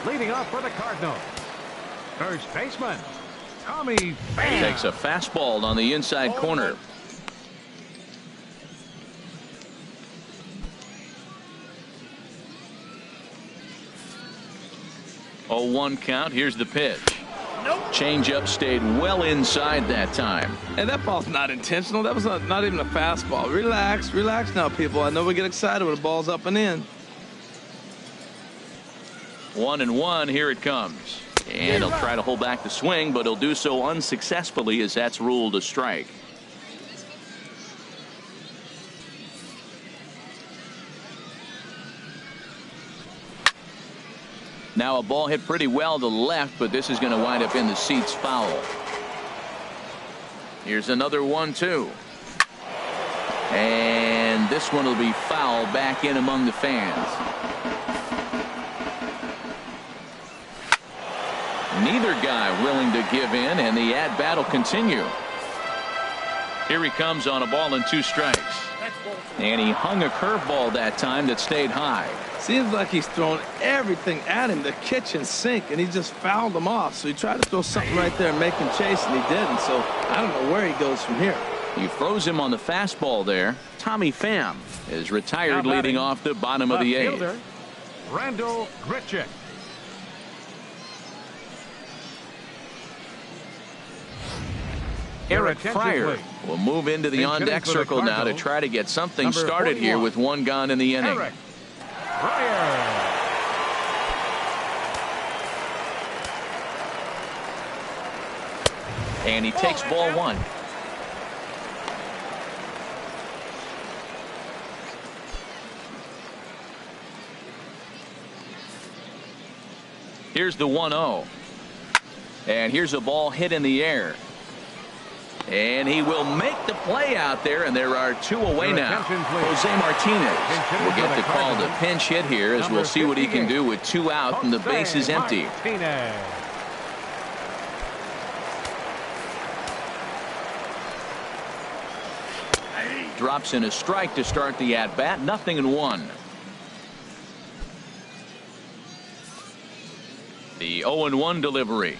Leading off for the Cardinals, first baseman Tommy Pham. Takes a fastball on the inside corner. 0-1 count. Here's the pitch. Changeup stayed well inside that time. And that ball's not intentional. That was not even a fastball. Relax, relax now, people. I know we get excited when the ball's up and in. 1-1. Here it comes. And he'll try to hold back the swing, but he'll do so unsuccessfully as that's ruled a strike. Now a ball hit pretty well to the left, but this is going to wind up in the seats foul. Here's another 1-2. And this one will be fouled back in among the fans. Neither guy willing to give in, and the at-bat will continue. Here he comes on a ball and 2 strikes. And he hung a curveball that time that stayed high. Seems like he's thrown everything at him, the kitchen sink, and he just fouled them off. So he tried to throw something right there and make him chase, and he didn't. So I don't know where he goes from here. He froze him on the fastball there. Tommy Pham is retired, leading off the bottom of the 8th. Randal Grichuk. Eric Fryer will move into the on-deck circle now to try to get something started here with 1 gone in the inning. Eric Fryer. And he takes ball 1. Here's the 1-0. And here's a ball hit in the air. And he will make the play out there, and there are 2 away now. Jose Martinez will get the call to pinch hit here, as we'll see what he can do with 2 out and the base is empty. Drops in a strike to start the at-bat. 0-1. The 0-1 delivery.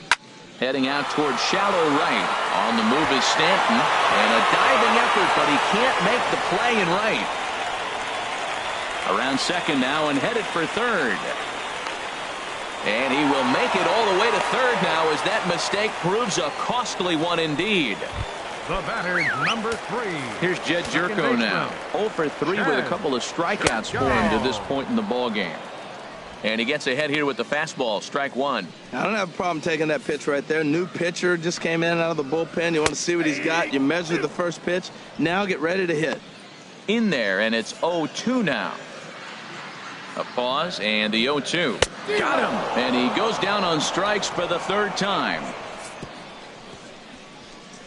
Heading out towards shallow right. On the move is Stanton. And a diving effort, but he can't make the play in right. Around second now and headed for third. And he will make it all the way to third now, as that mistake proves a costly one indeed. The batter, number 3. Here's Jed Jerko now. 0 for 3 with a couple of strikeouts for him to this point in the ball game. And he gets ahead here with the fastball. Strike 1. I don't have a problem taking that pitch right there. New pitcher just came in out of the bullpen. You want to see what he's got. You measure the first pitch. Now get ready to hit. In there, and it's 0-2 now. A pause, and the 0-2. Got him. And he goes down on strikes for the 3rd time.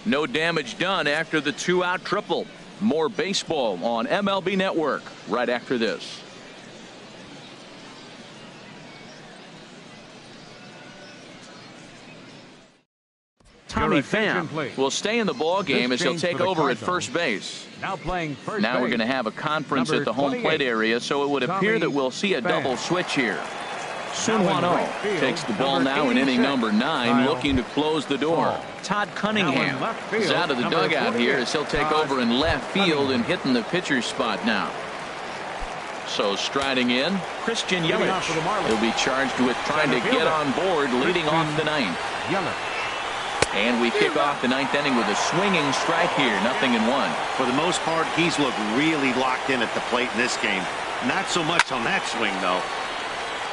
No damage done after the 2-out triple. More baseball on MLB Network right after this. Tommy Pham will stay in the ball game as he'll take over at first base. Now playing first Now we're base. going to have a conference Number at the home plate area, so it would appear that we'll see a double switch here. Sun Hwan-Oh takes the ball now in inning number 9, looking to close the door. Todd Cunningham is out of the dugout here as he'll take over in left field and hitting the pitcher's spot now. So striding in, Christian Yelich. He'll be charged with trying to get on board, leading off the 9th. And we kick off the 9th inning with a swinging strike here. 0-1. For the most part, he's looked really locked in at the plate in this game. Not so much on that swing, though.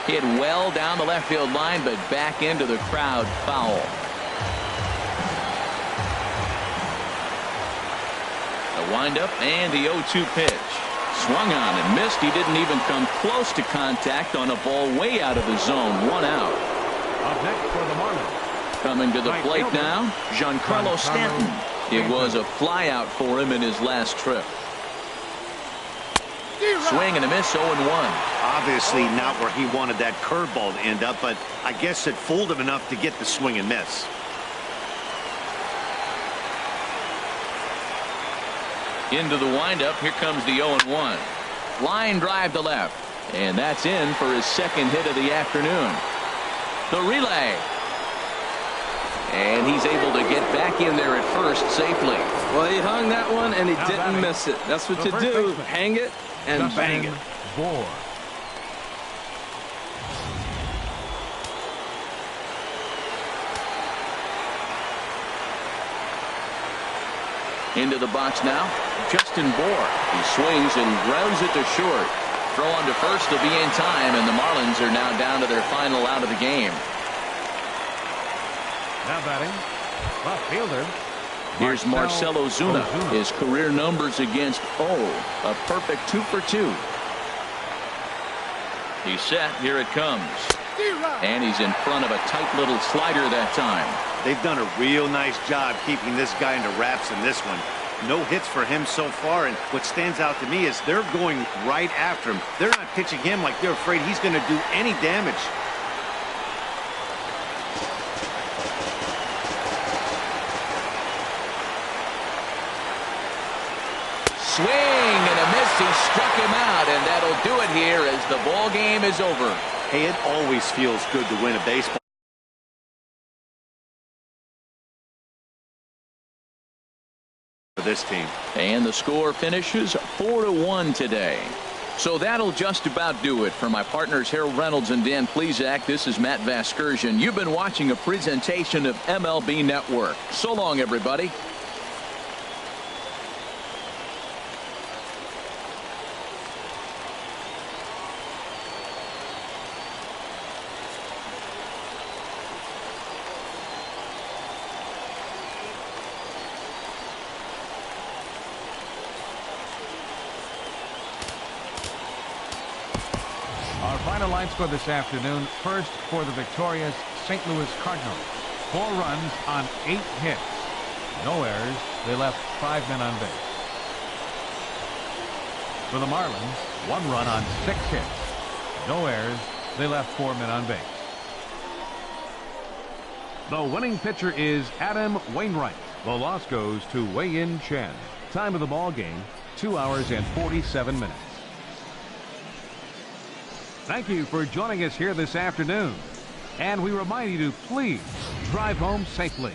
Hit well down the left field line, but back into the crowd foul. The windup and the 0-2 pitch. Swung on and missed. He didn't even come close to contact on a ball way out of the zone. 1 out. Up next for the Marlins. Coming to the plate now, Giancarlo Stanton. It was a fly out for him in his last trip. Swing and a miss, 0-1. Obviously not where he wanted that curveball to end up, but I guess it fooled him enough to get the swing and miss. Into the windup, here comes the 0-1. Line drive to left, and that's in for his 2nd hit of the afternoon. The relay. And he's able to get back in there at first safely. Well, he hung that one, and he didn't miss it. That's what you do. Hang it and bang it. Into the box now, Justin Bour. He swings and grounds it to short. Throw on to first to be in time, and the Marlins are now down to their final out of the game. Now batting, left fielder. Here's Marcell Ozuna. His career numbers against a perfect 2 for 2. He's set. Here it comes. And he's in front of a tight little slider that time. They've done a real nice job keeping this guy into wraps in this one. No hits for him so far, and what stands out to me is they're going right after him. They're not pitching him like they're afraid he's going to do any damage. Swing and a miss. He struck him out, and that'll do it here as the ball game is over. Hey, it always feels good to win a baseball for this team. And the score finishes 4-1 today. So that'll just about do it. For my partners Harold Reynolds and Dan Plesac, this is Matt Vasgersian. You've been watching a presentation of MLB Network. So long, everybody. Our final line score this afternoon. First for the victorious St. Louis Cardinals. 4 runs on 8 hits. No errors. They left 5 men on base. For the Marlins, 1 run on 6 hits. No errors. They left 4 men on base. The winning pitcher is Adam Wainwright. The loss goes to Wei-Yin Chen. Time of the ball game, 2 hours and 47 minutes. Thank you for joining us here this afternoon. And we remind you to please drive home safely.